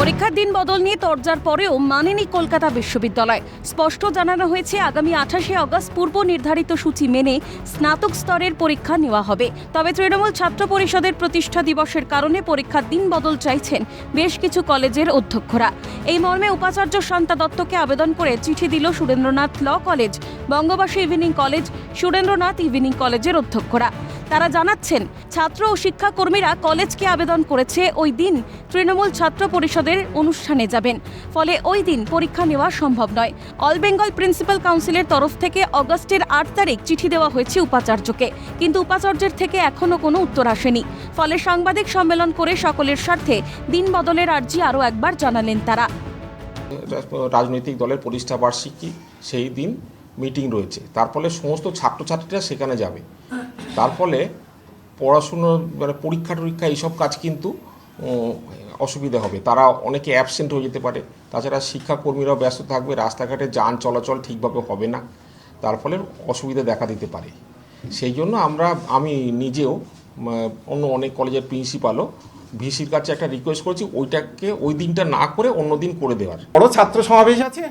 পরীক্ষার দিন বদল নিয়ে তরজার পরেও মানেনি কলকাতা বিশ্ববিদ্যালয়। স্পষ্ট জানানো হয়েছে আগামী 28শে আগস্ট পূর্ব নির্ধারিত সূচি মেনে স্নাতক স্তরের পরীক্ষা নেওয়া হবে। তবে তৃণমূল ছাত্র পরিষদের প্রতিষ্ঠা দিবসের কারণে পরীক্ষার দিন বদল চাইছেন বেশ কিছু কলেজের অধ্যক্ষরা। এই মর্মে উপাচার্য শান্তা দত্তকে আবেদন করে চিঠি দিল সুরেন্দ্রনাথ ল কলেজ, বঙ্গবাসী ইভিনিং কলেজ, সুরেন্দ্রনাথ ইভিনিং কলেজের অধ্যক্ষরা। তারা জানাচ্ছেন, ছাত্র ও শিক্ষাকর্মীরা কলেজকে আবেদন করেছে ওই দিন তৃণমূল ছাত্র পরিষদের অনুষ্ঠানে যাবেন, ফলে ওই দিন পরীক্ষা নেওয়া সম্ভব নয়। অল বেঙ্গল প্রিন্সিপাল কাউন্সিলের তরফ থেকে অগস্টের 8 তারিখ চিঠি দেওয়া হয়েছে উপাচার্যকে, কিন্তু উপাচার্যের থেকে এখনও কোনো উত্তর আসেনি। ফলে সাংবাদিক সম্মেলন করে সকলের স্বার্থে দিন বদলের আর্জি আরও একবার জানালেন তারা। রাজনৈতিক দলের প্রতিষ্ঠা বার্ষিকী সেই দিন মিটিং রয়েছে, তার ফলে সমস্ত ছাত্রছাত্রীরা সেখানে যাবে। তার ফলে পড়াশুনো মানে পরীক্ষা টরীক্ষা এইসব কাজ কিন্তু অসুবিধা হবে, তারা অনেকে অ্যাবসেন্ট হয়ে যেতে পারে। তাছাড়া শিক্ষাকর্মীরাও ব্যস্ত থাকবে, রাস্তাঘাটে যান চলাচল ঠিকভাবে হবে না, তার ফলে অসুবিধা দেখা দিতে পারে। সেই জন্য আমি নিজেও অন্য অনেক কলেজের প্রিন্সিপালও ভিসির কাছে একটা রিকোয়েস্ট করেছি, ওই দিনটা না করে অন্য দিন করে দেওয়ার। বড় ছাত্র সমাবেশ আছে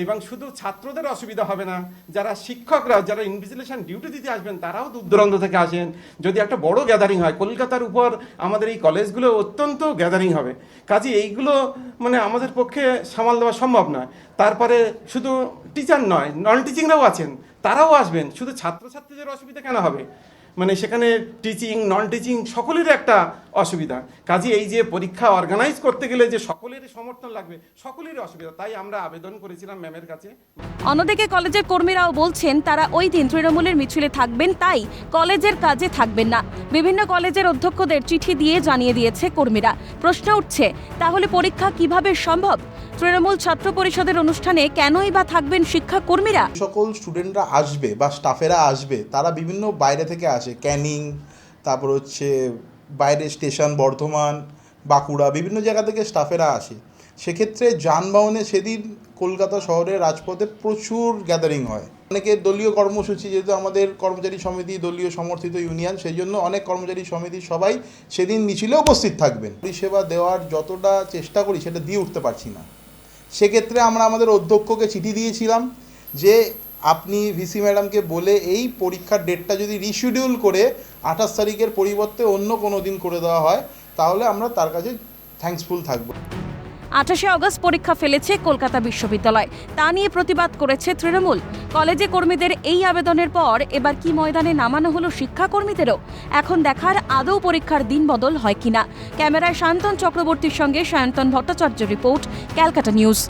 এবং শুধু ছাত্রদের অসুবিধা হবে না, যারা শিক্ষকরা যারা ইনভিজিলেশন ডিউটি দিতে আসবেন তারাও দূর দূরান্ত থেকে আসেন। যদি একটা বড় গ্যাদারিং হয়, কলকাতার উপর আমাদের এই কলেজগুলো অত্যন্ত গ্যাদারিং হবে, কাজে এইগুলো মানে আমাদের পক্ষে সামাল দেওয়া সম্ভব নয়। তারপরে শুধু টিচার নয়, নন টিচিংরাও আছেন, তারাও আসবেন। শুধু ছাত্রছাত্রীদের অসুবিধা কেন হবে? মানে সেখানে টিচিং নন টিচিং সকলেরই একটা অসুবিধা। কাজে এই যে পরীক্ষা অর্গানাইজ করতে গেলে যে সকলেরই সমর্থন লাগবে, সকলেরই অসুবিধা, তাই আমরা আবেদন করেছিলাম ম্যামের কাছে। অন্যদিকে কলেজের কর্মীরাও বলছেন তারা ওই দিন তৃণমূলের মিছিলে থাকবেন, তাই কলেজের কাজে থাকবেন না। বিভিন্ন কলেজের অধ্যক্ষদের চিঠি দিয়ে জানিয়ে দিয়েছে কর্মীরা। প্রশ্ন উঠছে, তাহলে পরীক্ষা কিভাবে সম্ভব? তৃণমূল ছাত্র পরিষদের অনুষ্ঠানে কেনই বা থাকবেন শিক্ষাকর্মীরা? সকল স্টুডেন্টরা আসবে বা স্টাফেরা আসবে, তারা বিভিন্ন বাইরে থেকে আসে, ক্যানিং, তারপর হচ্ছে বাইরে স্টেশন বর্ধমান, বাঁকুড়া, বিভিন্ন জায়গা থেকে স্টাফেরা আসে। সেক্ষেত্রে যানবাহনে সেদিন কলকাতা শহরের রাজপথে প্রচুর গ্যাদারিং হয়। অনেকে দলীয় কর্মসূচি, যেহেতু আমাদের কর্মচারী সমিতি দলীয় সমর্থিত ইউনিয়ন, সেই জন্য অনেক কর্মচারী সমিতি সবাই সেদিন মিছিলে উপস্থিত থাকবেন। পরিষেবা দেওয়ার যতটা চেষ্টা করি সেটা দিয়ে উঠতে পারছি না। সেক্ষেত্রে আমরা আমাদের অধ্যক্ষকে চিঠি দিয়েছিলাম যে আপনি ভিসি ম্যাডামকে বলে এই পরীক্ষার ডেটটা যদি রিশিডিউল করে 28 তারিখের পরিবর্তে অন্য কোনো দিন করে দেওয়া হয়, তাহলে আমরা তার কাছে থ্যাঙ্কসফুল থাকব। 28শে আগস্ট পরীক্ষা ফেলেছে কলকাতা বিশ্ববিদ্যালয়, তা নিয়ে প্রতিবাদ করেছে তৃণমূল। কলেজে কর্মীদের এই আবেদনের পর এবার কি ময়দানে নামানো হলো শিক্ষাকর্মীদেরও? এখন দেখার আদৌ পরীক্ষার দিন বদল হয় কিনা। ক্যামেরায় শান্তন চক্রবর্তীর সঙ্গে সায়ন্তন ভট্টাচার্য রিপোর্ট, ক্যালকাটা নিউজ।